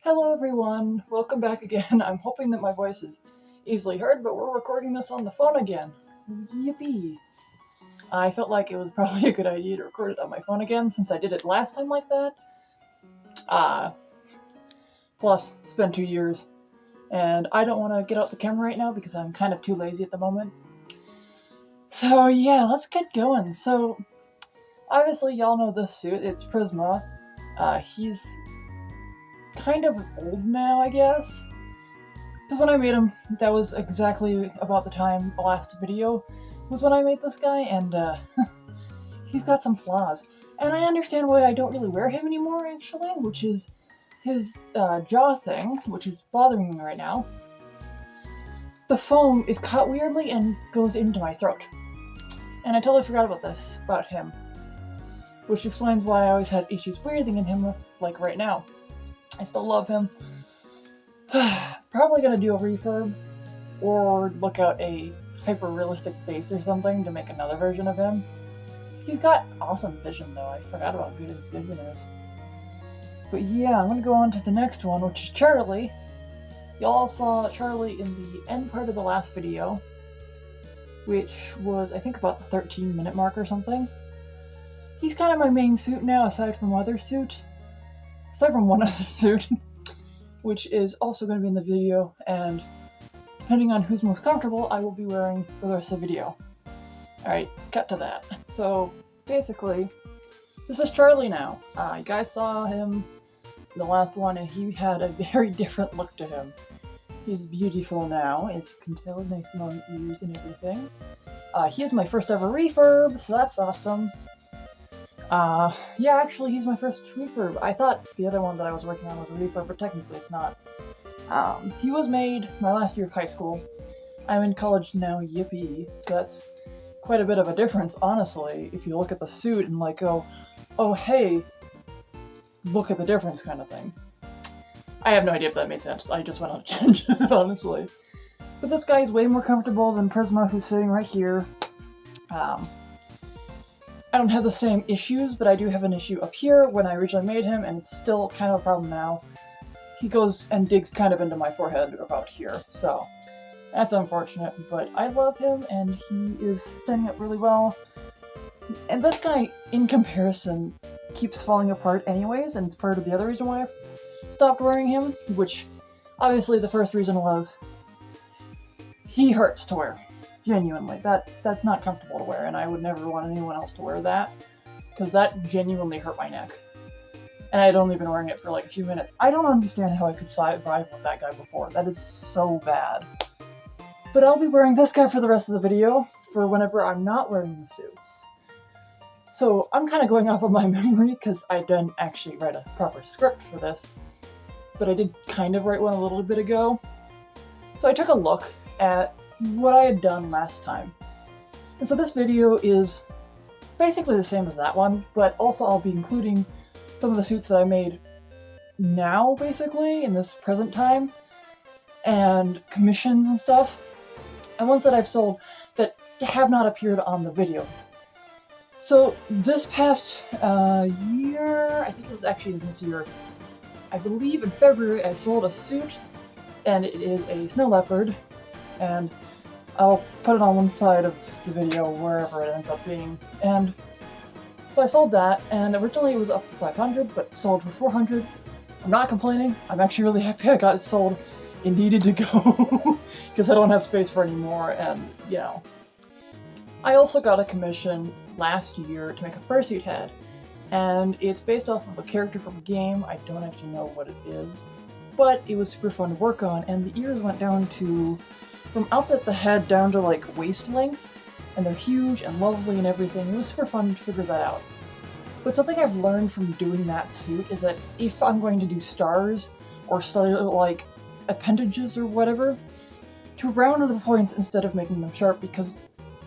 Hello everyone, welcome back again. I'm hoping that my voice is easily heard, but we're recording this on the phone again. Yippee! I felt like it was probably a good idea to record it on my phone again since I did it last time like that. Plus, it's been 2 years, and I don't want to get out the camera right now because I'm kind of too lazy at the moment. So yeah, let's get going. So, obviously y'all know this suit, it's Prisma. He's kind of old now, I guess. Because when I made him, that was exactly about the time the last video was when I made this guy, and he's got some flaws. And I understand why I don't really wear him anymore, actually, which is his jaw thing, which is bothering me right now. The foam is cut weirdly and goes into my throat. And I totally forgot about this, about him. Which explains why I always had issues breathing in him, like right now. I still love him. Probably gonna do a refurb, or look out a hyper-realistic base or something to make another version of him. He's got awesome vision though, I forgot about how good his vision is. But yeah, I'm gonna go on to the next one, which is Charlie. Y'all saw Charlie in the end part of the last video, which was, I think, about the 13-minute mark or something. He's kind of my main suit now, aside from one other suit, which is also going to be in the video, and depending on who's most comfortable, I will be wearing for the rest of the video. Alright, cut to that. So, basically, this is Charlie now. You guys saw him in the last one, and he had a very different look to him. He's beautiful now, as you can tell, nice long ears and everything. He is my first ever refurb, so that's awesome. Yeah, actually, he's my first refurb. I thought the other one that I was working on was a refurb, but technically it's not. He was made my last year of high school. I'm in college now, yippee, so that's quite a bit of a difference, honestly, if you look at the suit and like go, oh hey, look at the difference kind of thing. I have no idea if that made sense, I just went on a tangent, honestly. But this guy is way more comfortable than Prisma, who's sitting right here. I don't have the same issues, but I do have an issue up here when I originally made him, and it's still kind of a problem now. He goes and digs kind of into my forehead about here, so that's unfortunate, but I love him, and he is standing up really well. And this guy, in comparison, keeps falling apart anyways, and it's part of the other reason why I stopped wearing him, which, obviously the first reason was he hurts to wear. Genuinely, that's not comfortable to wear, and I would never want anyone else to wear that, because that genuinely hurt my neck. And I'd only been wearing it for like a few minutes. I don't understand how I could survive with that guy before. That is so bad. But I'll be wearing this guy for the rest of the video, for whenever I'm not wearing the suits. So I'm kind of going off of my memory, because I didn't actually write a proper script for this, but I did kind of write one a little bit ago. So I took a look at what I had done last time. And so this video is basically the same as that one, but also I'll be including some of the suits that I made now, basically, in this present time, and commissions and stuff, and ones that I've sold that have not appeared on the video. So this past year, I think it was actually this year, I believe in February, I sold a suit, and it is a snow leopard, and I'll put it on one side of the video, wherever it ends up being. And so I sold that, and originally it was up for 500, but sold for 400. I'm not complaining. I'm actually really happy I got it sold. It needed to go, because I don't have space for any more, and, you know. I also got a commission last year to make a fursuit head, and it's based off of a character from a game. I don't actually know what it is, but it was super fun to work on, and the ears went down to from up at the head down to like waist length, and they're huge and lovely and everything. It was super fun to figure that out. But something I've learned from doing that suit is that if I'm going to do stars or study like appendages or whatever, to round the points instead of making them sharp, because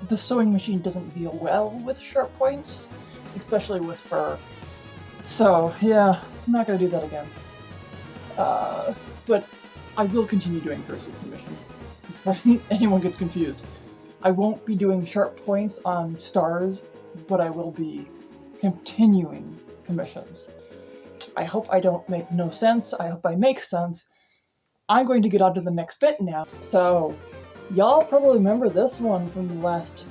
the sewing machine doesn't deal well with sharp points, especially with fur. So yeah, I'm not gonna do that again. But I will continue doing fursuit commissions. Before anyone gets confused. I won't be doing sharp points on stars, but I will be continuing commissions. I hope I don't make no sense. I hope I make sense. I'm going to get on to the next bit now. So, y'all probably remember this one from the last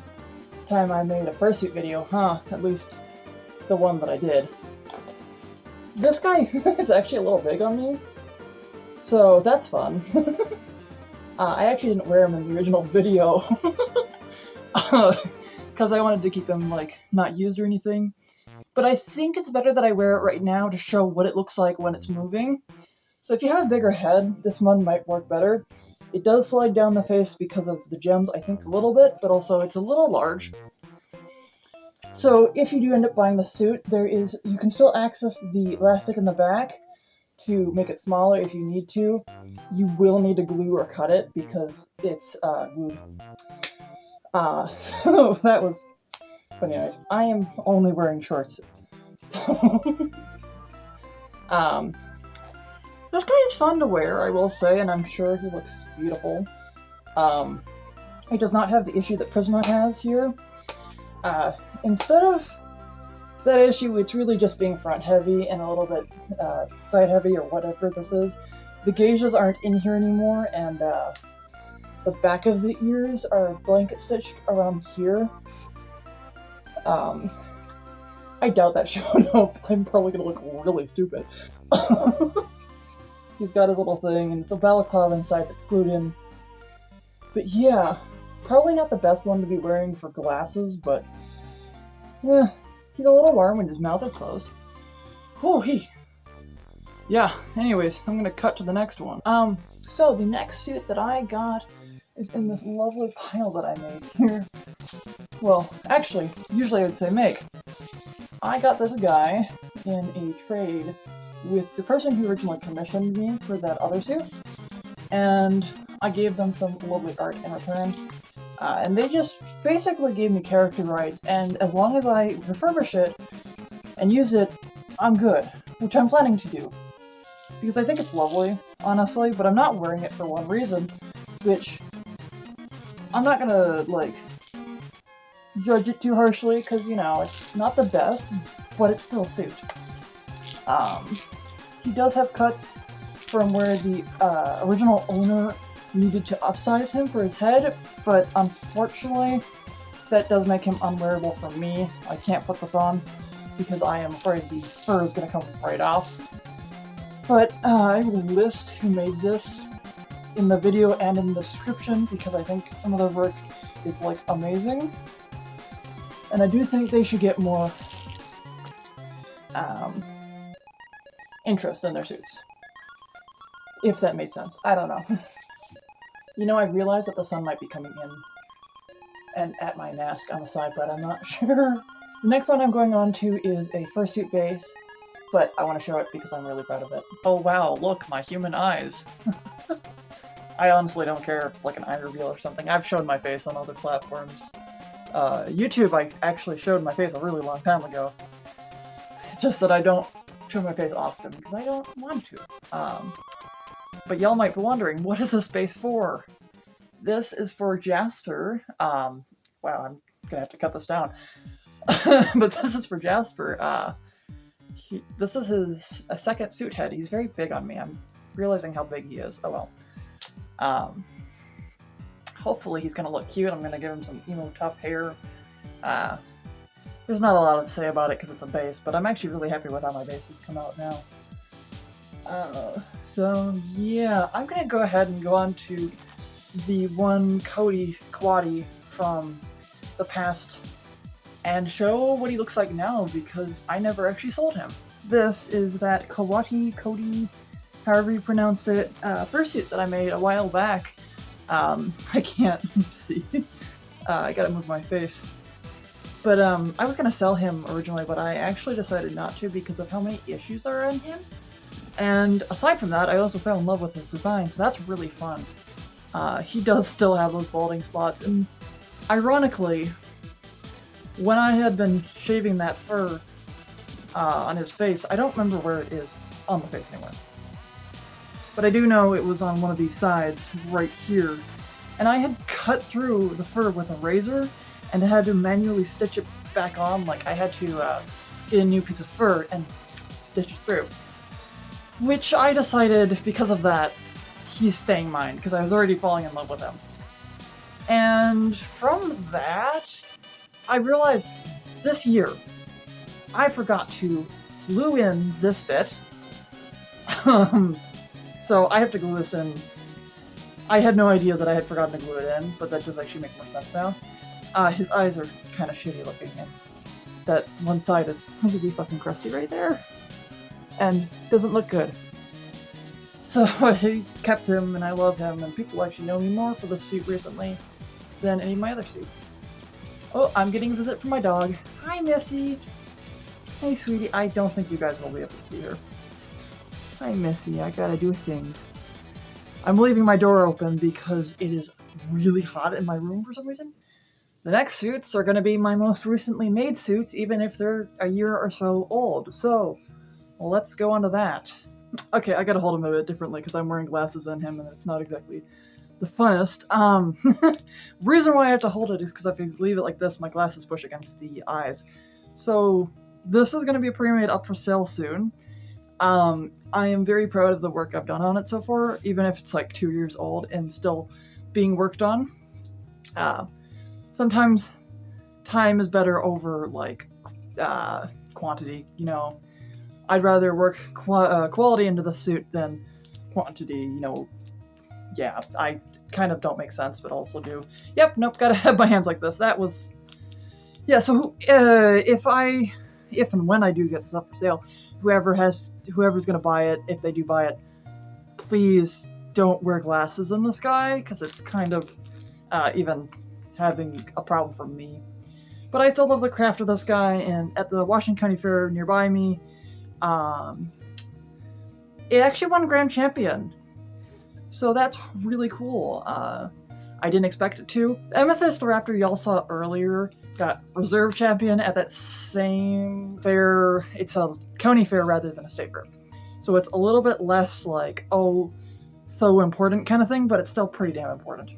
time I made a fursuit video, huh? At least the one that I did. This guy is actually a little big on me, so that's fun. I actually didn't wear him in the original video because I wanted to keep him, like, not used or anything. But I think it's better that I wear it right now to show what it looks like when it's moving. So if you have a bigger head, this one might work better. It does slide down the face because of the gems, I think, a little bit, but also it's a little large. So if you do end up buying the suit, you can still access the elastic in the back to make it smaller if you need to. You will need to glue or cut it because it's glued. So that was funny. Anyways, I am only wearing shorts. So this guy is fun to wear, I will say, and I'm sure he looks beautiful. He does not have the issue that Prisma has here. Instead of that issue, it's really just being front heavy and a little bit side heavy or whatever this is. The gauges aren't in here anymore, and the back of the ears are blanket stitched around here. I doubt that showed up. I'm probably gonna look really stupid. He's got his little thing, and it's a balaclava inside that's glued in. But yeah, probably not the best one to be wearing for glasses, but yeah, he's a little warm when his mouth is closed. Yeah, anyways, I'm gonna cut to the next one. So the next suit that I got is in this lovely pile that I made here. Well, actually, usually I would say make. I got this guy in a trade with the person who originally commissioned me for that other suit, and I gave them some lovely art in return. And they just basically gave me character rights, and as long as I refurbish it and use it, I'm good, which I'm planning to do. Because I think it's lovely, honestly, but I'm not wearing it for one reason, which I'm not gonna, like, judge it too harshly, because, you know, it's not the best, but it's still a suit. He does have cuts from where the original owner needed to upsize him for his head, but unfortunately, that does make him unwearable for me. I can't put this on, because I am afraid the fur is going to come right off. But I will list who made this in the video and in the description, because I think some of their work is, like, amazing. And I do think they should get more interest in their suits. If that made sense. I don't know. You know, I realized that the sun might be coming in and at my mask on the side, but I'm not sure. The next one I'm going on to is a fursuit base, but I want to show it because I'm really proud of it. Oh wow, look, my human eyes. I honestly don't care if it's like an eye reveal or something. I've shown my face on other platforms. YouTube, I actually showed my face a really long time ago. It's just that I don't show my face often because I don't want to. But y'all might be wondering, what is this base for? This is for Jasper. Wow, I'm gonna have to cut this down. But this is for Jasper. This is his second suit head. He's very big on me. I'm realizing how big he is. Oh well. Hopefully he's gonna look cute. I'm gonna give him some emo tough hair. There's not a lot to say about it because it's a base, but I'm actually really happy with how my bases come out now. So yeah, I'm gonna go ahead and go on to the one Kawadi from the past and show what he looks like now, because I never actually sold him. This is that Cody, however you pronounce it, fursuit that I made a while back. I can't see. I gotta move my face. But I was gonna sell him originally, but I actually decided not to because of how many issues are in him. And aside from that, I also fell in love with his design, so that's really fun. He does still have those balding spots, and ironically, when I had been shaving that fur on his face, I don't remember where it is on the face anywhere. But I do know it was on one of these sides, right here. And I had cut through the fur with a razor, and had to manually stitch it back on, like I had to get a new piece of fur and stitch it through. Which I decided, because of that, he's staying mine, because I was already falling in love with him. And from that, I realized this year, I forgot to glue in this bit. So I have to glue this in. I had no idea that I had forgotten to glue it in, but that does actually make more sense now. His eyes are kind of shitty looking, and that one side is really fucking crusty right there, and doesn't look good. So I kept him, and I love him, and people actually know me more for this suit recently than any of my other suits. Oh, I'm getting a visit from my dog. Hi, Missy. Hey, sweetie. I don't think you guys will be able to see her. Hi, Missy. I gotta do things. I'm leaving my door open because it is really hot in my room for some reason. The next suits are going to be my most recently made suits, even if they're a year or so old. So, well, let's go on to that. Okay, I gotta hold him a bit differently because I'm wearing glasses on him and it's not exactly the funnest. Reason why I have to hold it is because if I leave it like this, my glasses push against the eyes. So, this is going to be pre-made up for sale soon. I am very proud of the work I've done on it so far, even if it's like 2 years old and still being worked on. Sometimes time is better over like quantity, you know. I'd rather work quality into the suit than quantity, you know. Yeah, I kind of don't make sense, but also do. Yep, nope, gotta have my hands like this. That was... Yeah, so if and when I do get this up for sale, whoever's gonna buy it, if they do buy it, please don't wear glasses in the sky, because it's kind of even having a problem for me. But I still love the craft of this guy, and at the Washington County Fair nearby me, it actually won Grand Champion. So that's really cool. I didn't expect it to. Amethyst Raptor y'all saw earlier got Reserve Champion at that same fair. It's a county fair rather than a state fair. So it's a little bit less like, oh, so important kind of thing, but it's still pretty damn important.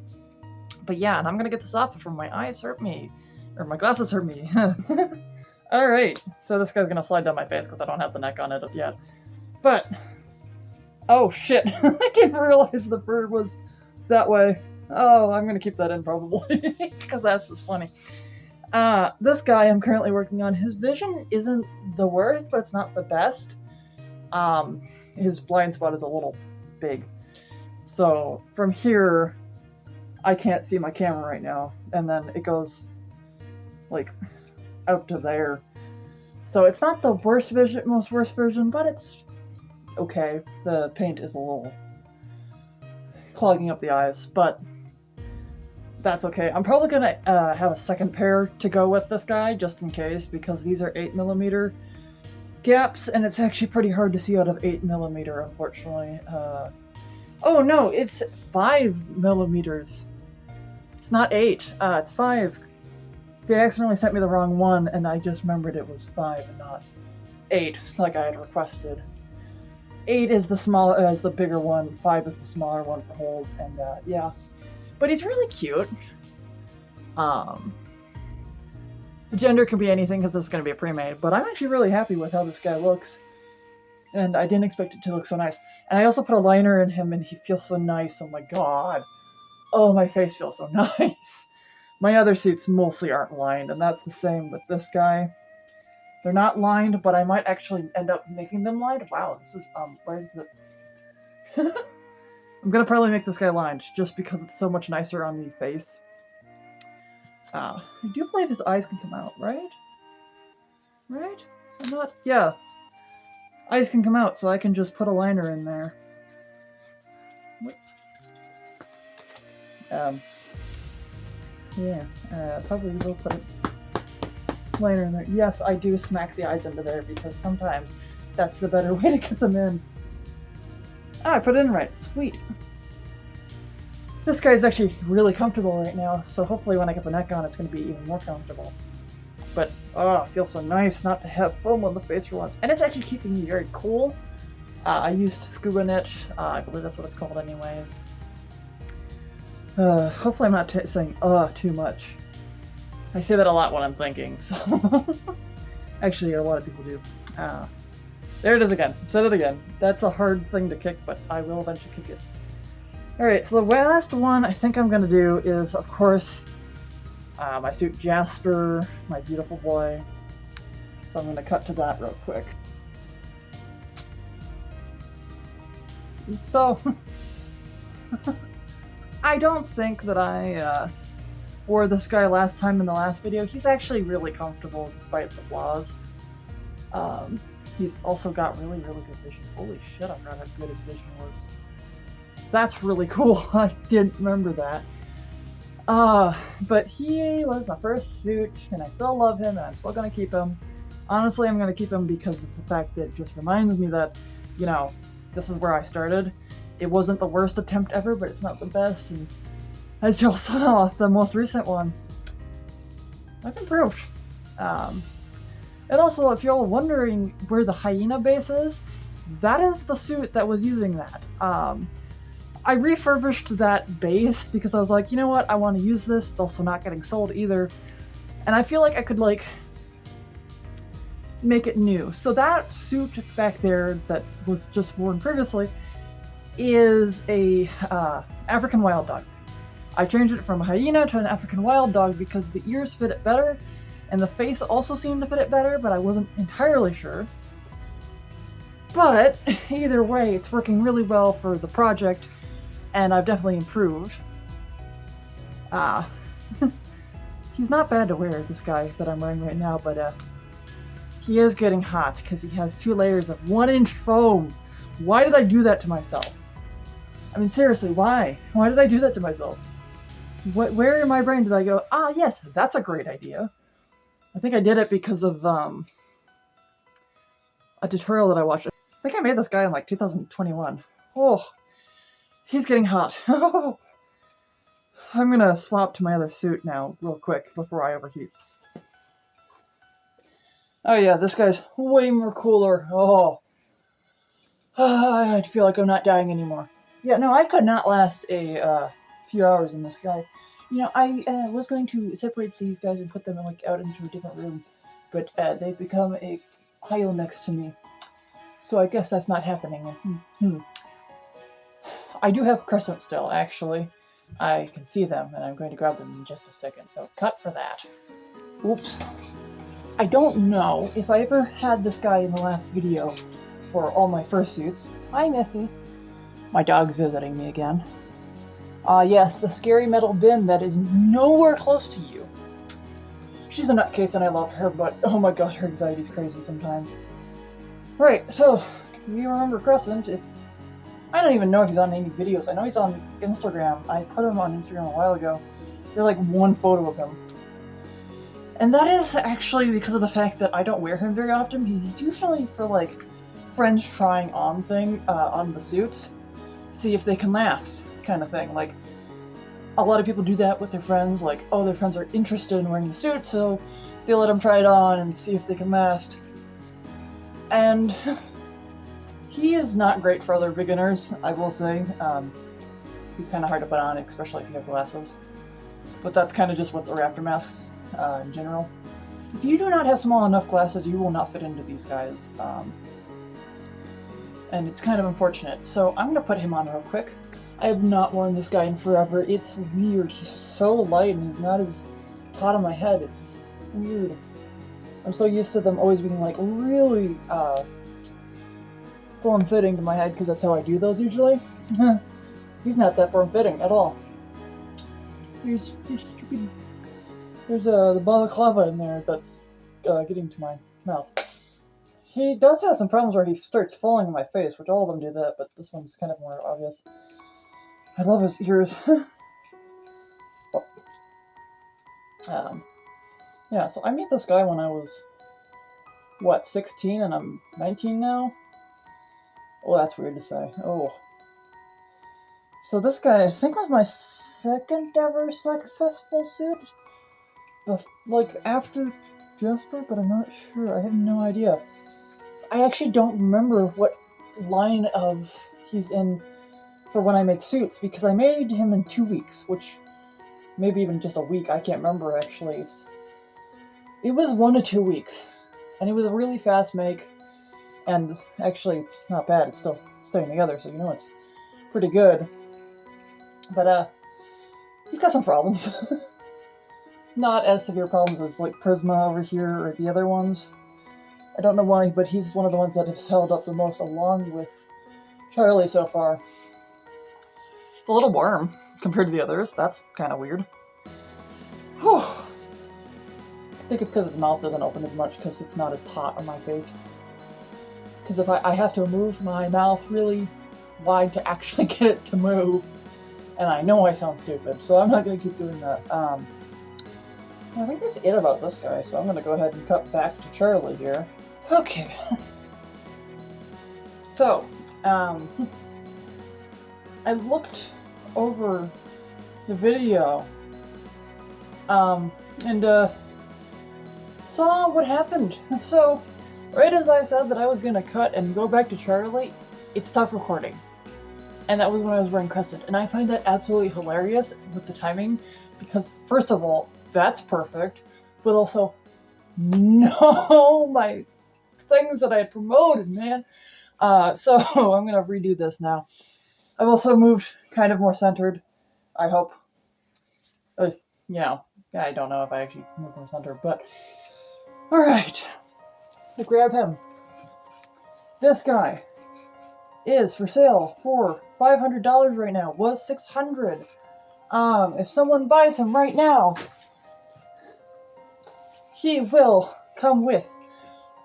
But yeah, and I'm gonna get this off before my eyes hurt me. Or my glasses hurt me. Alright, so this guy's gonna slide down my face because I don't have the neck on it yet. But, oh shit, I didn't realize the fur was that way. Oh, I'm gonna keep that in probably, because that's just funny. This guy I'm currently working on, his vision isn't the worst, but it's not the best. His blind spot is a little big. So, from here, I can't see my camera right now, and then it goes, like, out to there. So it's not the worst vision, most worst version, but it's okay. The paint is a little clogging up the eyes, but that's okay. I'm probably gonna have a second pair to go with this guy, just in case, because these are 8mm gaps, and it's actually pretty hard to see out of 8mm, unfortunately. Oh no, it's 5mm. It's not 8, it's 5. They accidentally sent me the wrong one, and I just remembered it was 5 and not 8, like I had requested. 8 is the bigger one, 5 is the smaller one for holes, and yeah. But he's really cute. The gender can be anything because this is going to be a pre-made, but I'm actually really happy with how this guy looks. And I didn't expect it to look so nice. And I also put a liner in him, and he feels so nice. Oh my god. Oh, my face feels so nice. My other suits mostly aren't lined, and that's the same with this guy. They're not lined, but I might actually end up making them lined. Wow, this is, where's the... I'm gonna probably make this guy lined, just because it's so much nicer on the face. I do believe his eyes can come out, right? Right? I'm not... Yeah. Eyes can come out, so I can just put a liner in there. What? Yeah, probably will put a liner in there. Yes, I do smack the eyes into there, because sometimes that's the better way to get them in. Ah, I put it in right. Sweet. This guy's actually really comfortable right now, so hopefully when I get the neck on, it's going to be even more comfortable. But, oh, it feels so nice not to have foam on the face for once. And it's actually keeping me very cool. I used Scuba Knit. I believe that's what it's called anyways. Hopefully I'm not saying too much. I say that a lot when I'm thinking, so... Actually, a lot of people do. There it is again. Said it again. That's a hard thing to kick, but I will eventually kick it. Alright, so the last one I think I'm going to do is, of course, my suit Jasper, my beautiful boy. So I'm going to cut to that real quick. So, I don't think that I wore this guy last time in the last video. He's actually really comfortable despite the flaws. He's also got really, really good vision. Holy shit, I forgot how good his vision was. That's really cool. I didn't remember that. But he was my first suit, and I still love him, and I'm still gonna keep him. Honestly, I'm gonna keep him because of the fact that it just reminds me that, you know, this is where I started. It wasn't the worst attempt ever, but it's not the best, and as y'all saw, the most recent one, I've improved. And also, if you're wondering where the hyena base is, that is the suit that was using that. I refurbished that base because I was like, you know what, I want to use this. It's also not getting sold either. And I feel like I could, like, make it new. So that suit back there that was just worn previously is a African wild dog. I changed it from a hyena to an African wild dog because the ears fit it better, and the face also seemed to fit it better, but I wasn't entirely sure. But either way, it's working really well for the project, and I've definitely improved. He's not bad to wear, this guy that I'm wearing right now, but he is getting hot because he has 2 layers of 1-inch foam. Why did I do that to myself? I mean, seriously, why? Why did I do that to myself? Where in my brain did I go, ah, yes, that's a great idea? I think I did it because of a tutorial that I watched. I think I made this guy in like 2021. Oh, he's getting hot. I'm gonna swap to my other suit now, real quick, before I overheat. Oh yeah, this guy's way more cooler. Oh, I feel like I'm not dying anymore. Yeah, no, I could not last a few hours in this guy. You know, I was going to separate these guys and put them like out into a different room, but they've become a pile next to me. So I guess that's not happening. I do have crescents still, actually. I can see them, and I'm going to grab them in just a second, so cut for that. Oops. I don't know if I ever had this guy in the last video for all my fursuits. Hi, Missy. My dog's visiting me again. Yes, the scary metal bin that is nowhere close to you. She's a nutcase and I love her, but oh my god, her anxiety's crazy sometimes. Right, so, if you remember Crescent, I don't even know if he's on any videos. I know he's on Instagram. I put him on Instagram a while ago. There's like one photo of him. And that is actually because of the fact that I don't wear him very often. He's usually for like friends trying on on the suits, see if they can last, kind of thing. Like, a lot of people do that with their friends, like, oh, their friends are interested in wearing the suit, so they let them try it on and see if they can last. And he is not great for other beginners, I will say. He's kind of hard to put on, especially if you have glasses. But that's kind of just what the raptor masks in general. If you do not have small enough glasses, you will not fit into these guys. And it's kind of unfortunate. So I'm going to put him on real quick. I have not worn this guy in forever. It's weird. He's so light and he's not as taut on my head. It's weird. I'm so used to them always being like really form-fitting to my head because that's how I do those usually. He's not that form-fitting at all. Here's stupid. There's the balaclava in there that's getting to my mouth. He does have some problems where he starts falling in my face, which all of them do that, but this one's kind of more obvious. I love his ears. Yeah, so I met this guy when I was, what, 16 and I'm 19 now? Oh, that's weird to say. Oh. So this guy, I think, was my second ever successful suit? Like, after Jasper, but I'm not sure. I have no idea. I actually don't remember what line of he's in for when I made suits, because I made him in 2 weeks, which maybe even just a week, I can't remember actually. It was 1 to 2 weeks, and it was a really fast make, And actually, it's not bad. It's still staying together, so you know it's pretty good. But he's got some problems. Not as severe problems as like Prisma over here or the other ones. I don't know why, but he's one of the ones that has held up the most along with Charlie so far. It's a little warm compared to the others. That's kind of weird. Whew. I think it's because its mouth doesn't open as much because it's not as hot on my face. Because if I have to move my mouth really wide to actually get it to move. And I know I sound stupid, so I'm not going to keep doing that. I think that's it about this guy, so I'm going to go ahead and cut back to Charlie here. Okay. So, I looked over the video, and saw what happened. So, right as I said that I was going to cut and go back to Charlie, it stopped recording. And that was when I was wearing Crescent. And I find that absolutely hilarious with the timing, because first of all, that's perfect, but also, no, my things that I had promoted, man. So I'm gonna redo this now. I've also moved kind of more centered, I hope. You know, I don't know if I actually moved more centered, but alright. I grab him. This guy is for sale for $500 right now. Was $600. If someone buys him right now, he will come with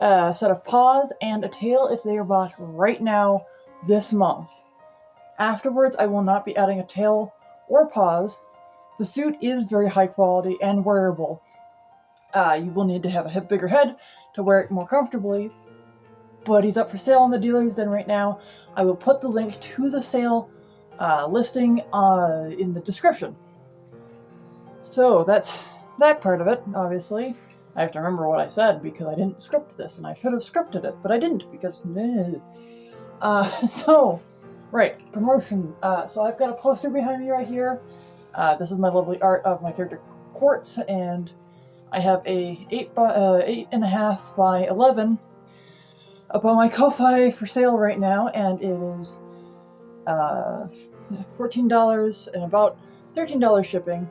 a set of paws and a tail if they are bought right now this month. Afterwards, I will not be adding a tail or paws. The suit is very high quality and wearable. You will need to have a bigger head to wear it more comfortably, but he's up for sale on the dealer's den right now. I will put the link to the sale listing in the description. So that's that part of it, obviously. I have to remember what I said because I didn't script this, and I should have scripted it, but I didn't because so, right, promotion. So I've got a poster behind me right here. This is my lovely art of my character Quartz, and I have a 8.5 by 11 up on my Ko-Fi for sale right now, and it is $14 and about $13 shipping.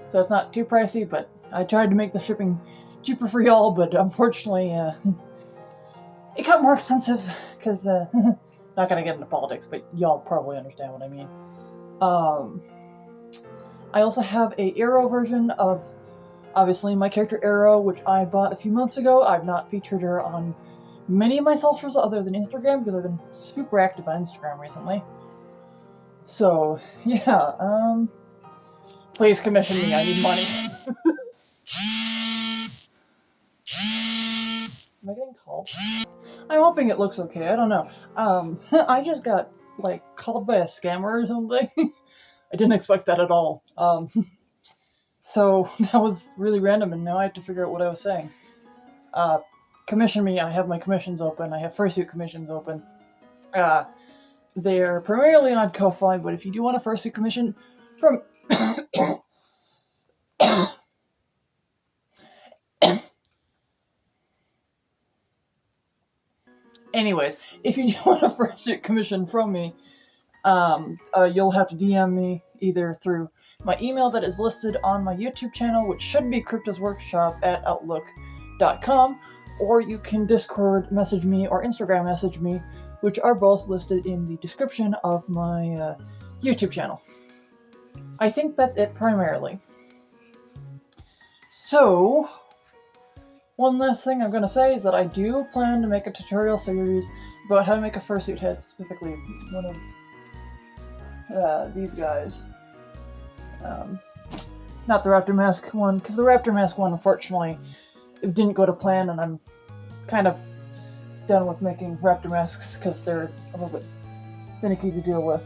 So it's not too pricey, but I tried to make the shipping cheaper for y'all, but unfortunately, it got more expensive because, not gonna get into politics, but y'all probably understand what I mean. I also have a Arrow version of, obviously, my character Arrow, which I bought a few months ago. I've not featured her on many of my socials other than Instagram because I've been super active on Instagram recently. So, yeah, please commission me, I need money. Am I getting called? I'm hoping it looks okay, I don't know. I just got, like, called by a scammer or something. I didn't expect that at all. So, that was really random, and now I have to figure out what I was saying. Commission me, I have my commissions open, I have fursuit commissions open. They're primarily on Ko-Fi, but if you do want a fursuit commission from... Anyways, if you do want a fursuit commission from me, you'll have to DM me either through my email that is listed on my YouTube channel, which should be cryptosworkshop@outlook.com, or you can Discord message me or Instagram message me, which are both listed in the description of my YouTube channel. I think that's it primarily. So, one last thing I'm going to say is that I do plan to make a tutorial series about how to make a fursuit head, specifically one of these guys. Not the Raptor Mask one, because the Raptor Mask one, unfortunately, it didn't go to plan, and I'm kind of done with making Raptor Masks because they're a little bit finicky to deal with.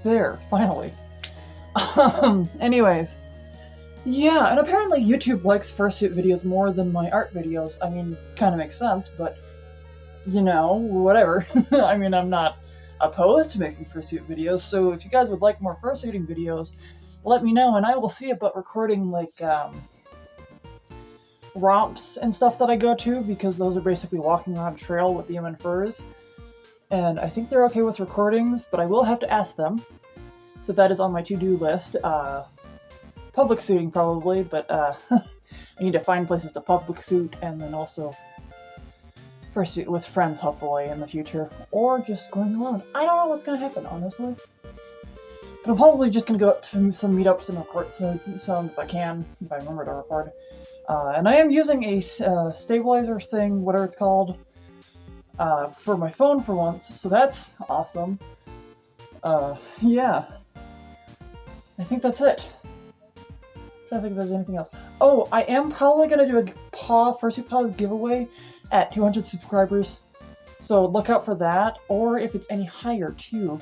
There, finally. Anyways. Yeah, and apparently YouTube likes fursuit videos more than my art videos. I mean, kind of makes sense, but, you know, whatever. I mean, I'm not opposed to making fursuit videos, so if you guys would like more fursuiting videos, let me know, and I will see about recording, like, romps and stuff that I go to, because those are basically walking around a trail with the human furs. And I think they're okay with recordings, but I will have to ask them. So that is on my to-do list. Public suiting probably, but I need to find places to public suit, and then also fursuit with friends hopefully in the future. Or just going alone. I don't know what's going to happen, honestly. But I'm probably just going to go to some meetups and record some if I can, if I remember to record. And I am using a stabilizer thing, whatever it's called, for my phone for once, so that's awesome. Yeah. I think that's it. I'm trying to think if there's anything else. Oh, I am probably going to do a Fursuit Paws giveaway at 200 subscribers, so look out for that, or if it's any higher too.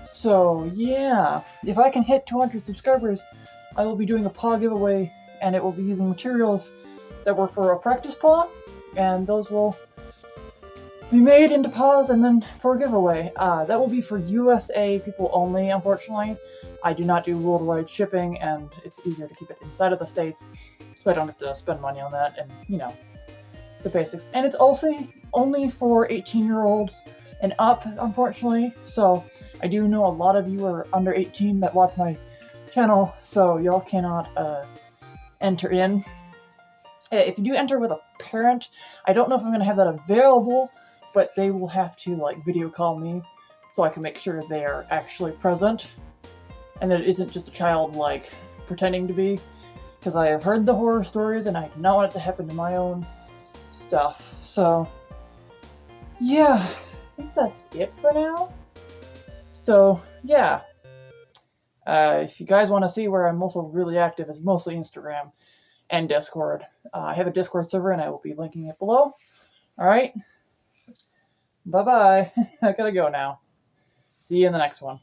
So yeah, if I can hit 200 subscribers, I will be doing a paw giveaway, and it will be using materials that were for a practice paw, and those will be made into paws and then for a giveaway. That will be for USA people only, unfortunately. I do not do worldwide shipping, and it's easier to keep it inside of the States, so I don't have to spend money on that, and, you know, the basics. And it's also only for 18-year-olds and up, unfortunately, so I do know a lot of you are under 18 that watch my channel, so y'all cannot enter in. If you do enter with a parent, I don't know if I'm going to have that available, but they will have to, like, video call me so I can make sure they are actually present, and that it isn't just a child, like, pretending to be, because I have heard the horror stories, and I do not want it to happen to my own stuff. So, yeah, I think that's it for now. So, yeah. If you guys want to see where I'm also really active, it's mostly Instagram and Discord. I have a Discord server, and I will be linking it below. Alright? Bye-bye. I gotta go now. See you in the next one.